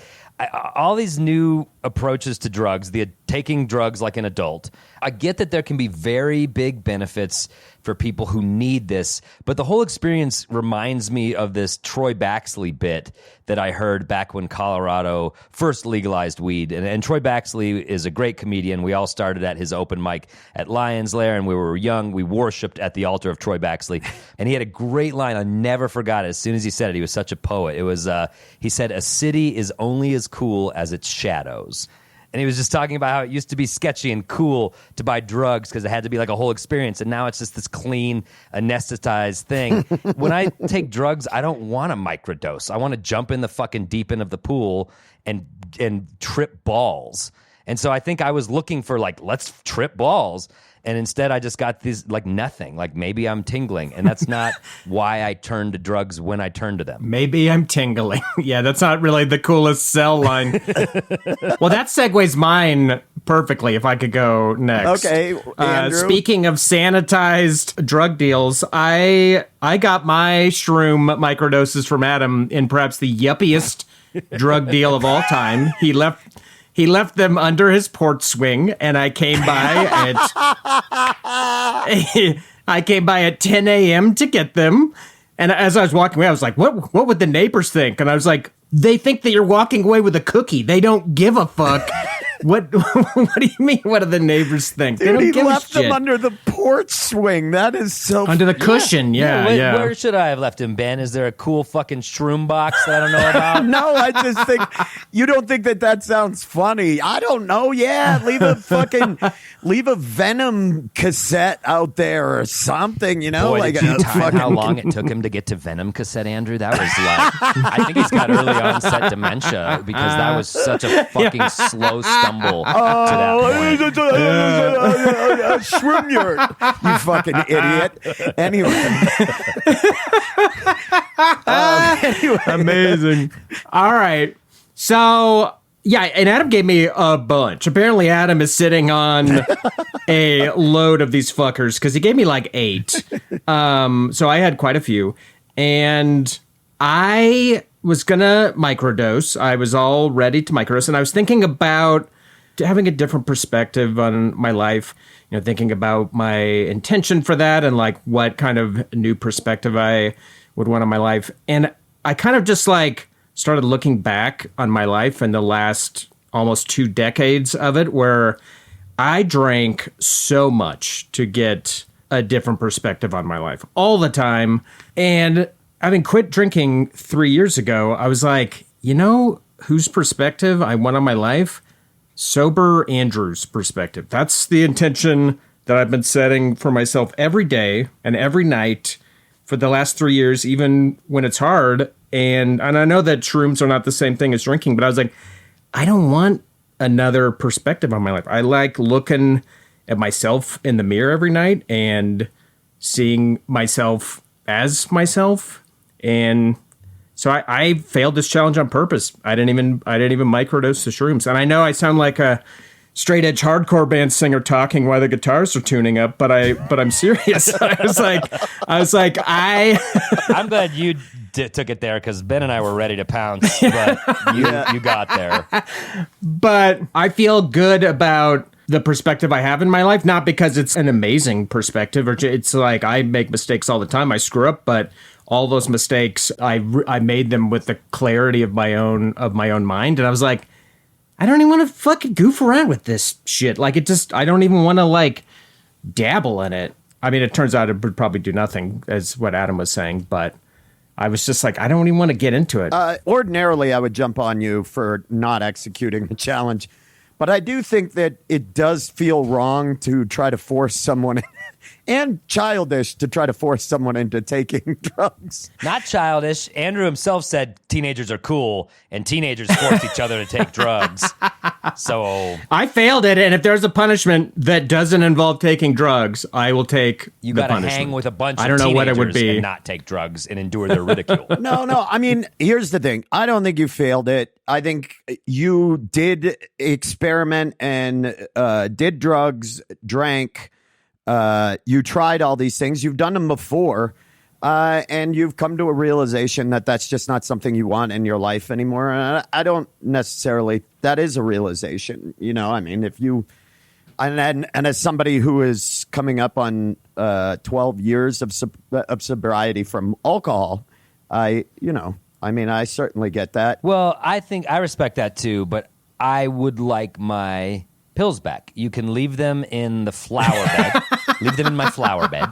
All these new approaches to drugs, taking drugs like an adult, I get that there can be very big benefits for people who need this, but the whole experience reminds me of this Troy Baxley bit that I heard back when Colorado first legalized weed. And Troy Baxley is a great comedian. We all started at his open mic at Lion's Lair, and we were young. We worshipped at the altar of Troy Baxley. And he had a great line. I never forgot it. As soon as he said it, he was such a poet. It was, he said, "A city is only as cool as its shadows." And he was just talking about how it used to be sketchy and cool to buy drugs because it had to be like a whole experience. And now it's just this clean, anesthetized thing. When I take drugs, I don't want to microdose. I want to jump in the fucking deep end of the pool and trip balls. And so I think I was looking for let's trip balls. And instead, I just got these nothing. Maybe I'm tingling, and that's not why I turned to drugs when I turned to them. Maybe I'm tingling. Yeah, that's not really the coolest sell line. Well, that segues mine perfectly if I could go next. Okay, Andrew. Speaking of sanitized drug deals, I got my shroom microdoses from Adam in perhaps the yuppiest drug deal of all time. He left them under his porch swing, and I came by at 10 a.m. to get them. And as I was walking away, I was like, what would the neighbors think? And I was like, they think that you're walking away with a cookie. They don't give a fuck. What do you mean? What do the neighbors think? They Dude, don't he give left a shit. them under the porch swing. That is so... Under the cushion, yeah. Where should I have left him, Ben? Is there a cool fucking shroom box that I don't know about? No, I just think... You don't think that sounds funny. I don't know. Yeah, leave a Venom cassette out there or something, you know? Boy, like did you a time fucking... how long it took him to get to Venom cassette, Andrew? That was like... I think he's got early onset dementia because that was such a fucking slow stumble to that point. Shroom yurt, you fucking idiot. Anyway. Amazing. All right. So, yeah, and Adam gave me a bunch. Apparently, Adam is sitting on a load of these fuckers because he gave me like 8. So I had quite a few. And I was going to microdose. I was all ready to microdose. And I was thinking about having a different perspective on my life, thinking about my intention for that and like what kind of new perspective I would want on my life. And I kind of just like started looking back on my life in the last almost 2 decades of it, where I drank so much to get a different perspective on my life all the time. And having quit drinking 3 years ago, I was like, whose perspective I want on my life? Sober Andrew's perspective. That's the intention that I've been setting for myself every day and every night for the last 3 years, even when it's hard. And I know that shrooms are not the same thing as drinking, but I was like, I don't want another perspective on my life. I like looking at myself in the mirror every night and seeing myself as myself. And so I failed this challenge on purpose. I didn't even microdose the shrooms. And I know I sound like a straight edge hardcore band singer talking while the guitars are tuning up, but I'm serious. I was like, I'm glad you took it there because Ben and I were ready to pounce, but you got there. But I feel good about the perspective I have in my life, not because it's an amazing perspective, or it's like I make mistakes all the time. I screw up, but all those mistakes, I made them with the clarity of my own mind. And I was like, I don't even want to fucking goof around with this shit. Like, I don't even want to like dabble in it. I mean, it turns out it would probably do nothing, as what Adam was saying, but I was just like, I don't even want to get into it. Ordinarily, I would jump on you for not executing the challenge, but I do think that it does feel wrong to try to force someone and childish to try to force someone into taking drugs. Not childish. Andrew himself said teenagers are cool, and teenagers force each other to take drugs. So I failed it, and if there's a punishment that doesn't involve taking drugs, I will take you the gotta punishment. hang with a bunch I of don't know teenagers what it would be. and not take drugs and endure their ridicule. No. I mean, here's the thing. I don't think you failed it. I think you did experiment and did drugs, drank. You tried all these things. You've done them before, and you've come to a realization that that's just not something you want in your life anymore. And I don't necessarily. That is a realization, I mean, if you and as somebody who is coming up on 12 years of sobriety from alcohol, I certainly get that. Well, I think I respect that too, but I would like my pills back. You can leave them in the flower bed. Leave them in my flower bed.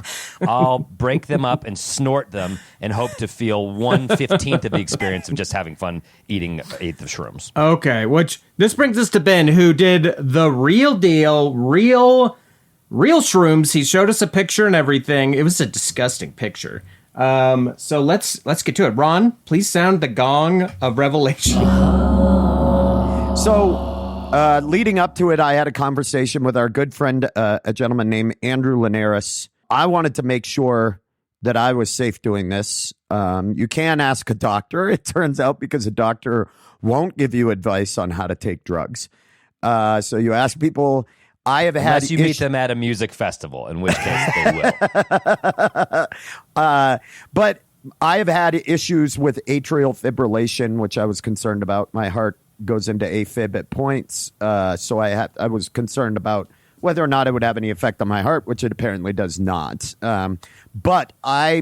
I'll break them up and snort them and hope to feel 1/15 of the experience of just having fun eating 1/8 of shrooms. Okay, which this brings us to Ben, who did the real deal, real shrooms. He showed us a picture and everything. It was a disgusting picture. So let's get to it. Ron, please sound the gong of revelation. So, leading up to it, I had a conversation with our good friend, a gentleman named Andrew Linares. I wanted to make sure that I was safe doing this. You can ask a doctor, it turns out, because a doctor won't give you advice on how to take drugs. So you ask people. I have had Unless you meet them at a music festival, in which case they will. But I have had issues with atrial fibrillation, which I was concerned about. My heart goes into AFib at points, so I was concerned about whether or not it would have any effect on my heart, which it apparently does not. But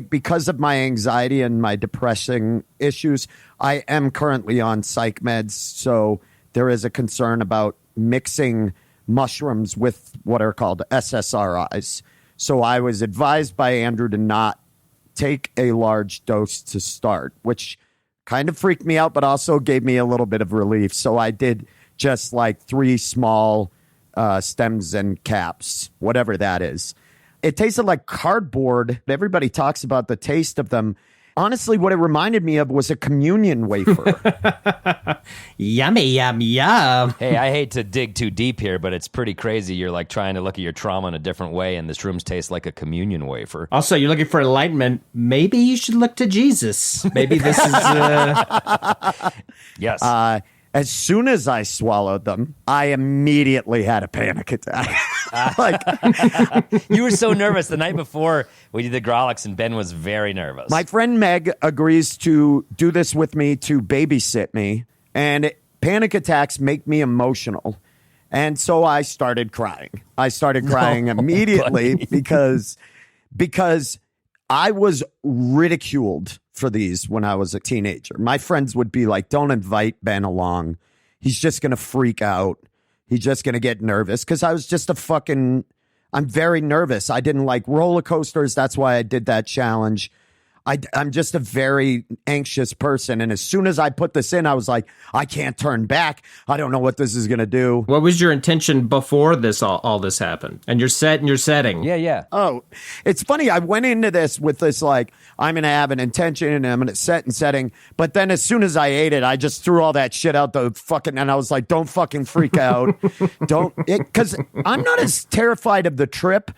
because of my anxiety and my depressing issues, I am currently on psych meds, so there is a concern about mixing mushrooms with what are called SSRIs. So I was advised by Andrew to not take a large dose to start, which kind of freaked me out, but also gave me a little bit of relief. So I did just like 3 small stems and caps, whatever that is. It tasted like cardboard. Everybody talks about the taste of them. Honestly, what it reminded me of was a communion wafer. Yummy, yum, yum. Hey, I hate to dig too deep here, but it's pretty crazy. You're like trying to look at your trauma in a different way, and the shrooms taste like a communion wafer. Also, you're looking for enlightenment. Maybe you should look to Jesus. Maybe this is... Yes. As soon as I swallowed them, I immediately had a panic attack. You were so nervous the night before we did the Grawlix, and Ben was very nervous. My friend Meg agrees to do this with me to babysit me, and panic attacks make me emotional. And so I started crying. I started crying immediately because I was ridiculed for these when I was a teenager. My friends would be like, don't invite Ben along. He's just going to freak out. He's just going to get nervous. Because I was just I'm very nervous. I didn't like roller coasters. That's why I did that challenge. I'm just a very anxious person. And as soon as I put this in, I was like, I can't turn back. I don't know what this is going to do. What was your intention before this all this happened? And you're set in your setting. Yeah. Oh, it's funny. I went into this with this, like, I'm going to have an intention and I'm going to set and setting. But then as soon as I ate it, I just threw all that shit out the fucking, and I was like, don't fucking freak out. Because I'm not as terrified of the trip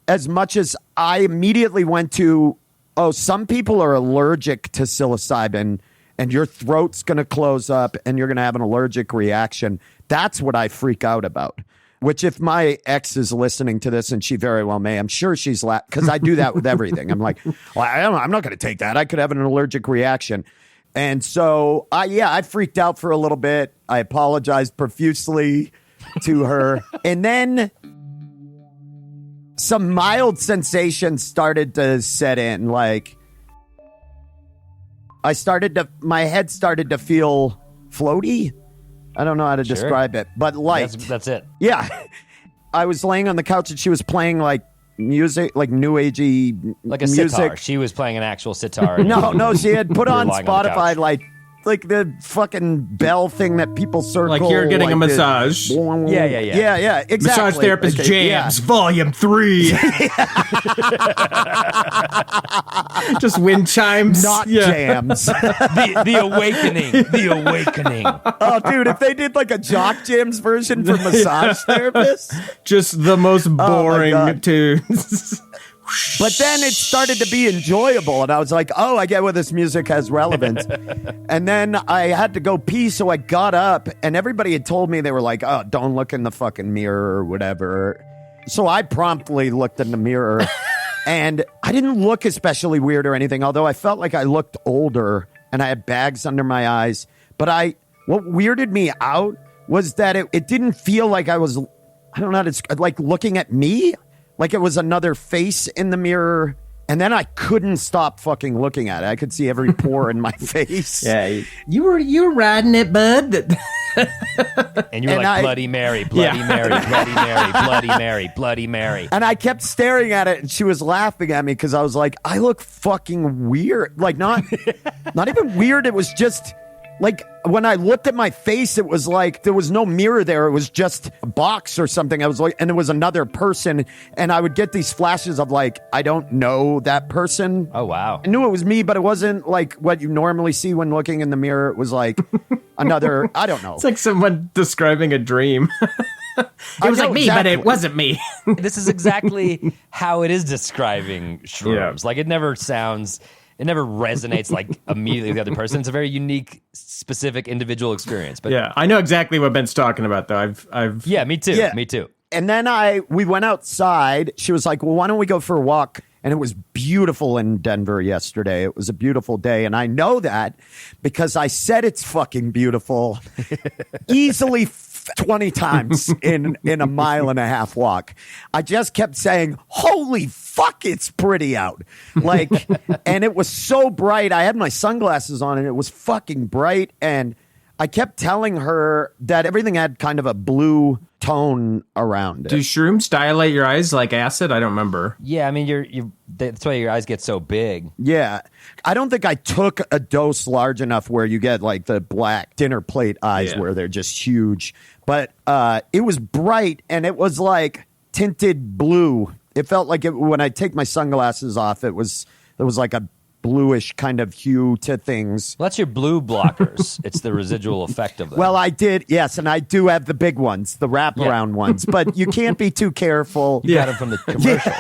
as much as I immediately went to, oh, some people are allergic to psilocybin and your throat's going to close up and you're going to have an allergic reaction. That's what I freak out about. Which if my ex is listening to this, and she very well may, I'm sure she's because I do that with everything. I'm like, well, I'm not going to take that. I could have an allergic reaction. And so, I freaked out for a little bit. I apologized profusely to her. And then some mild sensations started to set in. Like, my head started to feel floaty. I don't know how to describe it, but light. That's it. Yeah. I was laying on the couch and she was playing like music, like new agey Like a music. sitar. She was playing an actual sitar. No, she had put on lying on the Spotify couch. like the fucking bell thing that people circle. Like you're getting a massage. Yeah, exactly. Massage Therapist Jams, Volume 3. Just wind chimes. Not jams. The awakening. The awakening. Oh, dude, if they did like a Jock Jams version for massage therapists. Just the most boring tunes. But then it started to be enjoyable, and I was like, oh, I get where this music has relevance. And then I had to go pee, so I got up, and everybody had told me, they were like, oh, don't look in the fucking mirror or whatever. So I promptly looked in the mirror, and I didn't look especially weird or anything, although I felt like I looked older, and I had bags under my eyes. But what weirded me out was that it didn't feel like I was, I don't know how to, like looking at me. Like it was another face in the mirror. And then I couldn't stop fucking looking at it. I could see every pore in my face. Yeah, you were riding it, bud. And you were like, Bloody Mary, Bloody Mary, Bloody Mary, Bloody Mary, Bloody Mary. And I kept staring at it, and she was laughing at me because I was like, I look fucking weird. Like, not even weird. It was just like, when I looked at my face, it was like there was no mirror there. It was just a box or something. I was like, and it was another person. And I would get these flashes of like, I don't know that person. Oh, wow. I knew it was me, but it wasn't like what you normally see when looking in the mirror. It was like another, I don't know. It's like someone describing a dream. It was like me, exactly. but it wasn't me. This is exactly how it is describing shrooms. Yeah. Like, it never sounds it never resonates like immediately with the other person. It's a very unique, specific, individual experience. But Yeah, I know exactly what Ben's talking about, though. I've yeah, me too. Yeah. Me too. And then we went outside. She was like, well, why don't we go for a walk? And it was beautiful in Denver yesterday. It was a beautiful day. And I know that because I said it's fucking beautiful easily 20 times in a mile and a half walk. I just kept saying, holy fuck, it's pretty out. Like, and it was so bright. I had my sunglasses on and it was fucking bright. And I kept telling her that everything had kind of a blue tone around it. Do shrooms dilate your eyes like acid? I don't remember. Yeah, I mean, that's why your eyes get so big. Yeah. I don't think I took a dose large enough where you get like the black dinner plate eyes where they're just huge. But it was bright and it was like tinted blue. It felt like when I take my sunglasses off, there was like a bluish kind of hue to things. Well, that's your blue blockers. It's the residual effect of them. Well, I did, yes, and I do have the big ones, the wraparound ones, but you can't be too careful. you got them from the commercial.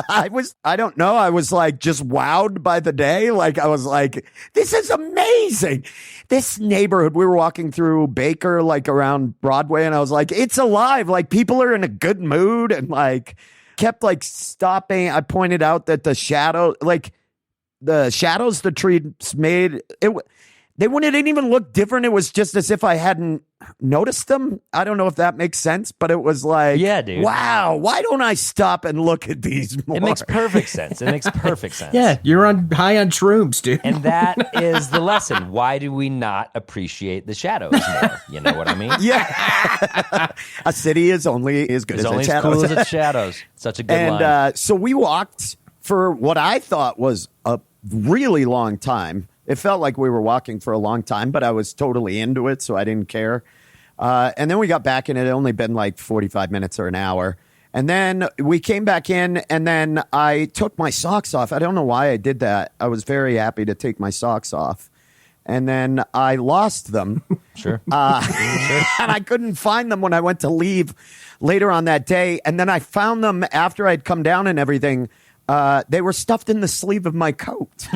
I don't know, I was like just wowed by the day. Like I was like, this is amazing. This neighborhood, we were walking through Baker, like around Broadway, and I was like, it's alive. Like people are in a good mood and like kept like stopping. I pointed out that the shadows the trees made, they didn't even look different. It was just as if I hadn't noticed them. I don't know if that makes sense, but it was like, yeah, dude. Wow, why don't I stop and look at these more? It makes perfect sense. It makes perfect sense. Yeah, you're high on shrooms, dude. And that is the lesson. Why do we not appreciate the shadows more? You know what I mean? Yeah. A city is only as good It's as only its as shadows. cool as its shadows. Such a good line. And so we walked for what I thought was a really long time. It felt like we were walking for a long time, but I was totally into it, so I didn't care. And then we got back in. It had only been like 45 minutes or an hour. And then we came back in, and then I took my socks off. I don't know why I did that. I was very happy to take my socks off. And then I lost them. Sure. And I couldn't find them when I went to leave later on that day. And then I found them after I'd come down and everything. They were stuffed in the sleeve of my coat.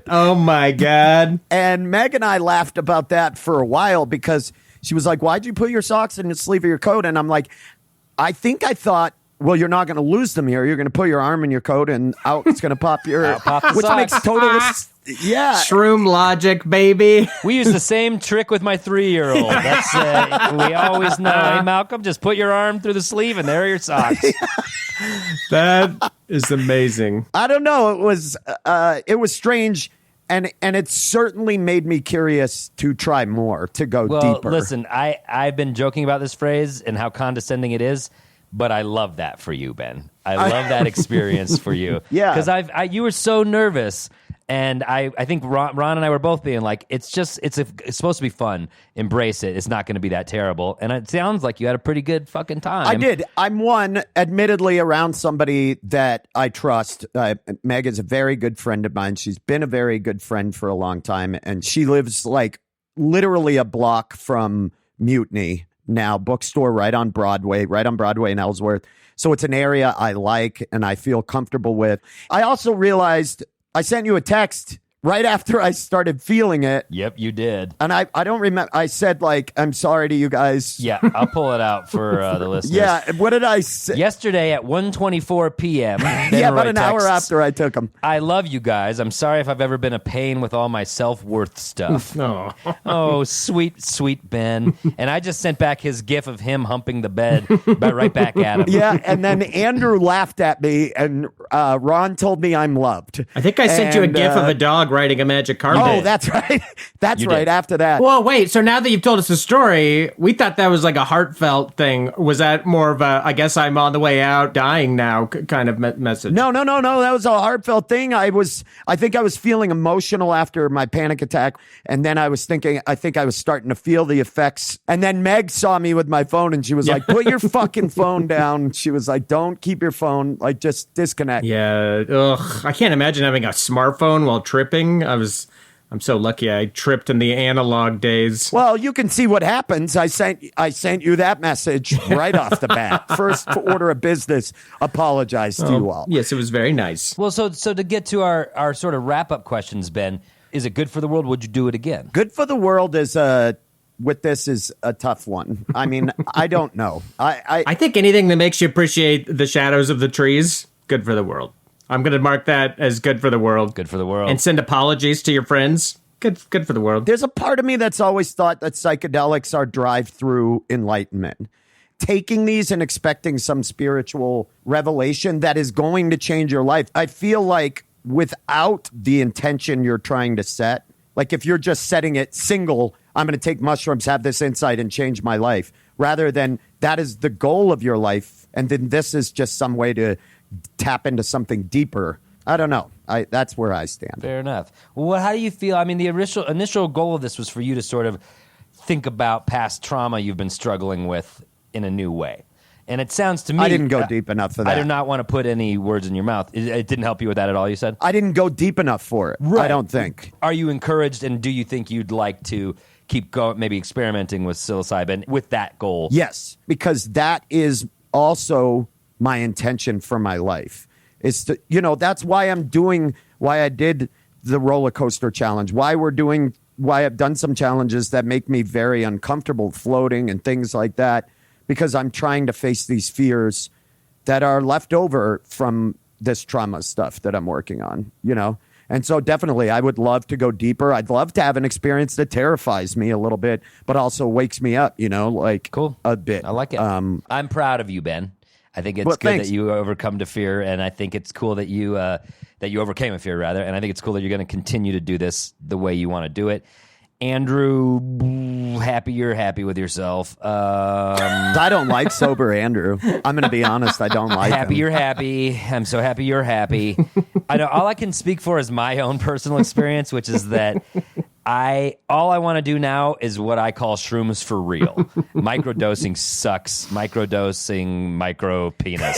Oh my God. And Meg and I laughed about that for a while because she was like, why'd you put your socks in the sleeve of your coat? And I'm like, I thought, well, you're not going to lose them here. You're going to put your arm in your coat and out it's going to pop your, pop the which socks. makes total, yeah. Shroom logic, baby. We use the same trick with my 3-year-old. That's we always know. Hey, Malcolm, just put your arm through the sleeve and there are your socks. That is amazing. I don't know. It was strange. And it certainly made me curious to try more, to go deeper. Listen, I've been joking about this phrase and how condescending it is, but I love that for you, Ben. I love that experience for you. Yeah. Because you were so nervous, and I think Ron and I were both being like, it's supposed to be fun. Embrace it. It's not going to be that terrible. And it sounds like you had a pretty good fucking time. I did. I'm admittedly around somebody that I trust. Meg is a very good friend of mine. She's been a very good friend for a long time, and she lives like literally a block from Mutiny. Now, bookstore right on Broadway in Ellsworth. So it's an area I like and I feel comfortable with. I also realized I sent you a text right after I started feeling it. Yep, you did. And I don't remember. I said, like, I'm sorry to you guys. Yeah, I'll pull it out for the listeners. Yeah, what did I say? Yesterday at 1:24 p.m. Yeah, about an hour after I took them. I love you guys. I'm sorry if I've ever been a pain with all my self-worth stuff. No. Oh, sweet, sweet Ben. And I just sent back his gif of him humping the bed right back at him. Yeah, and then Andrew laughed at me, and Ron told me I'm loved. I think I sent you a gif of a dog riding a magic carpet. Oh, that's right. That's You right. did. After that. Well, wait, so now that you've told us the story, we thought that was like a heartfelt thing. Was that more of a, I guess I'm on the way out, dying now kind of message? No. That was a heartfelt thing. I think I was feeling emotional after my panic attack. And then I was thinking, I think I was starting to feel the effects. And then Meg saw me with my phone and she was like, put your fucking phone down. She was like, don't keep your phone, like just disconnect. Yeah. Ugh. I can't imagine having a smartphone while tripping. I'm so lucky I tripped in the analog days. Well, you can see what happens. I sent you that message right off the bat. First order of business, apologize to you all. Yes, it was very nice. Well, so to get to our sort of wrap-up questions, Ben, is it good for the world? Would you do it again? Good for the world is with this is a tough one. I mean, I don't know. I think anything that makes you appreciate the shadows of the trees, good for the world. I'm going to mark that as good for the world. Good for the world. And send apologies to your friends. Good for the world. There's a part of me that's always thought that psychedelics are drive-through enlightenment. Taking these and expecting some spiritual revelation that is going to change your life. I feel like without the intention you're trying to set, like if you're just setting it single, I'm going to take mushrooms, have this insight, and change my life, rather than that is the goal of your life, and then this is just some way to tap into something deeper. I don't know. That's where I stand. Fair enough. Well, how do you feel? I mean, the initial goal of this was for you to sort of think about past trauma you've been struggling with in a new way. And it sounds to me... I didn't go deep enough for that. I do not want to put any words in your mouth. It didn't help you with that at all, you said? I didn't go deep enough for it. Right. I don't think. Are you encouraged, and do you think you'd like to keep going, maybe experimenting with psilocybin with that goal? Yes, because that is also my intention for my life. Is to, that's why why I did the roller coaster challenge, why I've done some challenges that make me very uncomfortable, floating and things like that, because I'm trying to face these fears that are left over from this trauma stuff that I'm working on, And so definitely I would love to go deeper. I'd love to have an experience that terrifies me a little bit, but also wakes me up, Cool. a bit. I like it. I'm proud of you, Ben. I think it's good thanks. that you overcome the fear, and I think it's cool that you overcame a fear, rather, and I think it's cool that you're going to continue to do this the way you want to do it. Andrew, happy you're happy with yourself. I don't like sober Andrew. I'm going to be honest. I don't like happy him. you're happy. I'm so happy you're happy. I know all I can speak for is my own personal experience, which is that all I want to do now is what I call shrooms for real. Microdosing sucks. Microdosing, micro penis.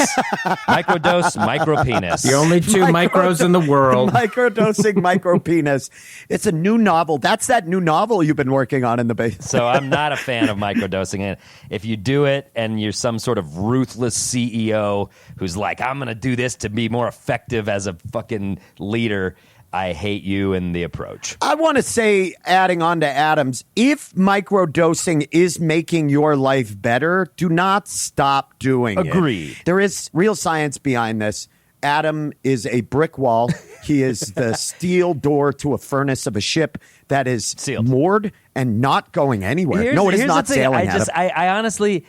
Microdose, micro penis. The only two micros in the world. Microdosing, micro penis. It's a new novel. That's that new novel you've been working on in the basement. So I'm not a fan of microdosing. And if you do it and you're some sort of ruthless CEO who's like, I'm going to do this to be more effective as a fucking leader, I hate you and the approach. I want to say, adding on to Adam's, if microdosing is making your life better, do not stop doing it. Agreed. There is real science behind this. Adam is a brick wall. He is the steel door to a furnace of a ship that is sealed, moored, and not going anywhere. It is not sailing. I honestly...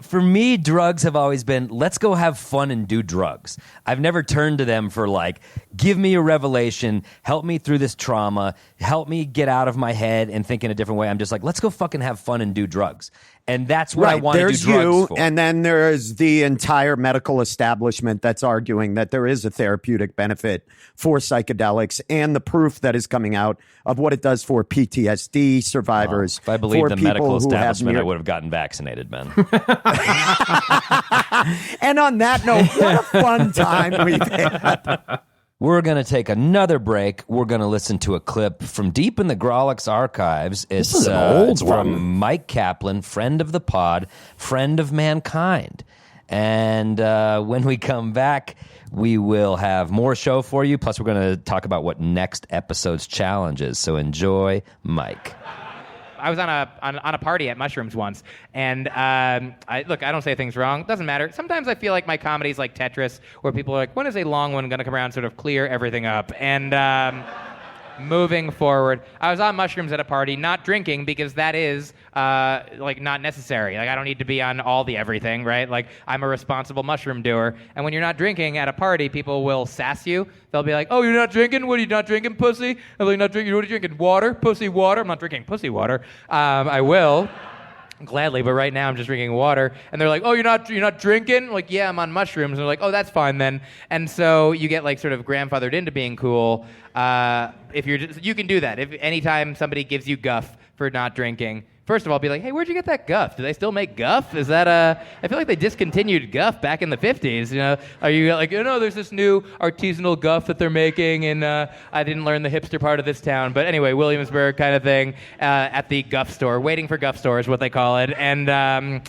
for me, drugs have always been, let's go have fun and do drugs. I've never turned to them for give me a revelation, help me through this trauma, help me get out of my head and think in a different way. I'm just like, let's go fucking have fun and do drugs. And that's what I want to do drugs you, for. And then there's the entire medical establishment that's arguing that there is a therapeutic benefit for psychedelics, and the proof that is coming out of what it does for PTSD survivors. If I believed the medical establishment, I would would have gotten vaccinated, man. And on that note, what a fun time we've had. We're going to take another break. We're going to listen to a clip from deep in the Grawlix archives. It's from Mike Kaplan, friend of the pod, friend of mankind. And when we come back, we will have more show for you. Plus, we're going to talk about what next episode's challenge is. So enjoy Mike. I was on a party at Mushrooms once, and I don't say things wrong. Doesn't matter. Sometimes I feel like my comedy's like Tetris, where people are like, when is a long one going to come around and sort of clear everything up? And moving forward, I was on mushrooms at a party, not drinking, because that is not necessary. I don't need to be on all the everything, right? I'm a responsible mushroom doer. And when you're not drinking at a party, people will sass you. They'll be like, oh, you're not drinking? What are you not drinking, pussy? I'm like, not drinking. What are you drinking? Water? Pussy water? I'm not drinking pussy water. I will. Gladly, but right now I'm just drinking water. And they're like, oh, you're not drinking? Like, yeah, I'm on mushrooms. And they're like, oh, that's fine then. And so you get sort of grandfathered into being cool. If you can do that. If anytime somebody gives you guff for not drinking, First of all, be like, hey, where'd you get that guff? Do they still make guff? Is that I feel like they discontinued guff back in the 50s. You know, are you like, there's this new artisanal guff that they're making, and I didn't learn the hipster part of this town. But anyway, Williamsburg kind of thing at the guff store, waiting for guff store is what they call it. And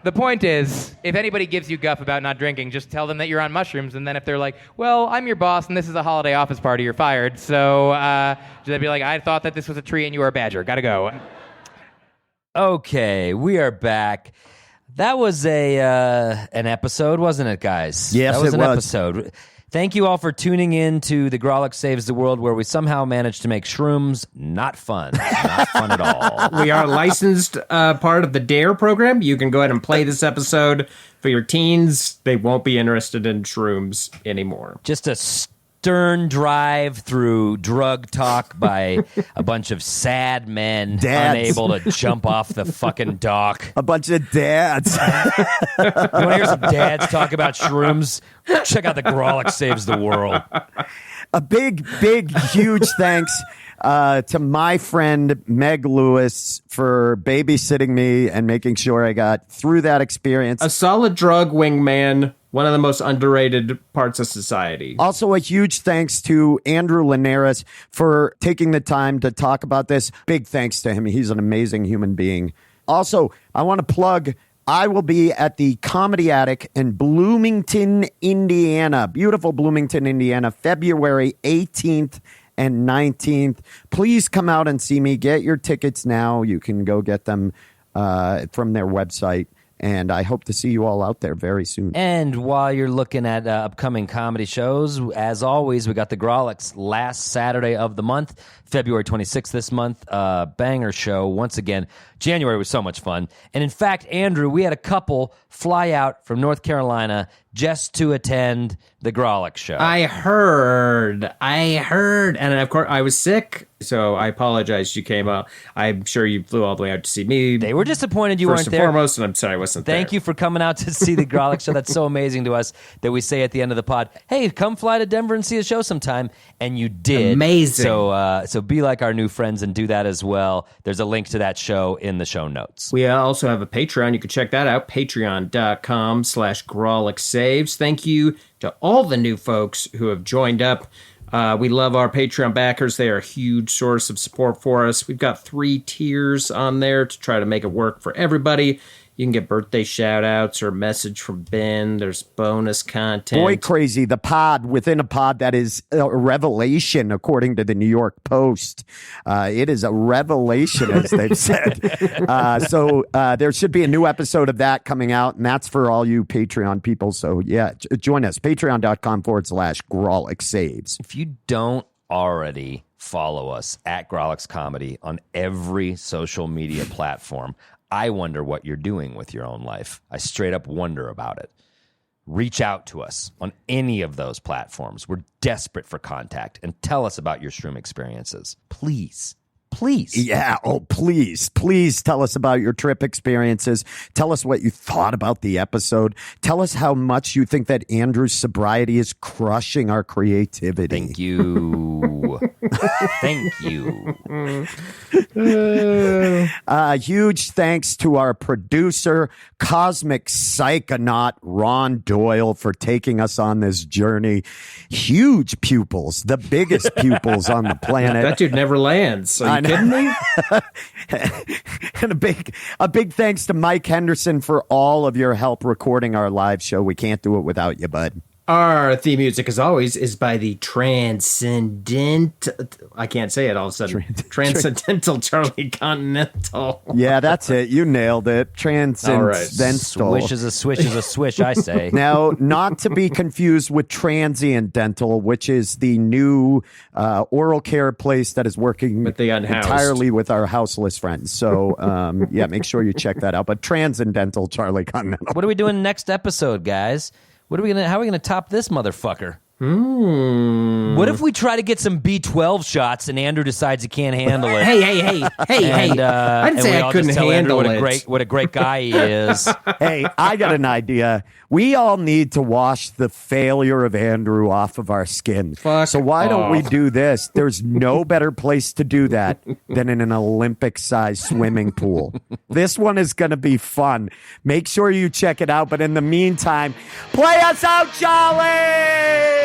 the point is, if anybody gives you guff about not drinking, just tell them that you're on mushrooms. And then if they're like, well, I'm your boss and this is a holiday office party, you're fired. So they'd be like, I thought that this was a tree and you were a badger. Gotta go. Okay, we are back. That was an episode, wasn't it, guys? Yes, that was it an was. episode. Thank you all for tuning in to the Grawlix Saves the World, where we somehow managed to make shrooms not fun. Not fun at all. We are licensed part of the DARE program. You can go ahead and play this episode for your teens. They won't be interested in shrooms anymore. Just a stern drive through drug talk by a bunch of sad men Dads. unable to jump off the fucking dock. A bunch of dads. You want to hear some dads talk about shrooms? Check out the Grawlix Saves the World. A big, huge thanks to my friend Meg Lewis for babysitting me and making sure I got through that experience. A solid drug wingman, one of the most underrated parts of society. Also, a huge thanks to Andrew Linares for taking the time to talk about this. Big thanks to him. He's an amazing human being. Also, I want to plug, I will be at the Comedy Attic in Bloomington, Indiana. Beautiful Bloomington, Indiana, February 18th and 19th. Please come out and see me. Get your tickets now. You can go get them from their website. And I hope to see you all out there very soon. And while you're looking at upcoming comedy shows, as always, we got the Grawlix last Saturday of the month, February 26th this month. Banger show. Once again, January was so much fun. And in fact, Andrew, we had a couple fly out from North Carolina just to attend the Grawlix show. I heard. And of course, I was sick, so I apologize you came out. I'm sure you flew all the way out to see me. They were disappointed you First weren't and there. foremost, and I'm sorry I wasn't there. Thank you for coming out to see the Grawlix show. That's so amazing to us that we say at the end of the pod, hey, come fly to Denver and see a show sometime. And you did. Amazing. So be like our new friends and do that as well. There's a link to that show in the show notes. We also have a Patreon. You can check that out, patreon.com/GrawlixSaves. Thank you to all the new folks who have joined up. We love our Patreon backers. They are a huge source of support for us. We've got 3 tiers on there to try to make it work for everybody. You can get birthday shout-outs or a message from Ben. There's bonus content. Boy, crazy. The pod within a pod that is a revelation, according to the New York Post. It is a revelation, as they've said. So there should be a new episode of that coming out, and that's for all you Patreon people. So, yeah, join us. Patreon.com/GrawlixSaves. If you don't already follow us at Grawlix Comedy on every social media platform, I wonder what you're doing with your own life. I straight up wonder about it. Reach out to us on any of those platforms. We're desperate for contact, and tell us about your shroom experiences. Please. Please. Yeah. Oh, please tell us about your trip experiences. Tell us what you thought about the episode. Tell us how much you think that Andrew's sobriety is crushing our creativity. Thank you. Thank you. Huge thanks to our producer, Cosmic Psychonaut Ron Doyle, for taking us on this journey. Huge pupils, the biggest pupils on the planet. That dude never lands. Are you kidding me? And a big thanks to Mike Henderson for all of your help recording our live show. We can't do it without you, bud. Our theme music, as always, is by the I can't say it all of a sudden. Transcendental Charlie Continental. Yeah, that's it. You nailed it. Transcendental. Swish is a swish is a swish, I say. Now, not to be confused with Transient Dental, which is the new oral care place that is working with the unhoused. Entirely with our houseless friends. So, yeah, make sure you check that out. But Transcendental Charlie Continental. What are we doing next episode, guys? How are we gonna top this motherfucker? What if we try to get some B12 shots and Andrew decides he can't handle it? Hey. And, I didn't and say we I all couldn't just tell Andrew handle it. what a great guy he is. Hey, I got an idea. We all need to wash the failure of Andrew off of our skin. So why don't we do this? There's no better place to do that than in an Olympic-sized swimming pool. This one is going to be fun. Make sure you check it out. But in the meantime, play us out, Jolly!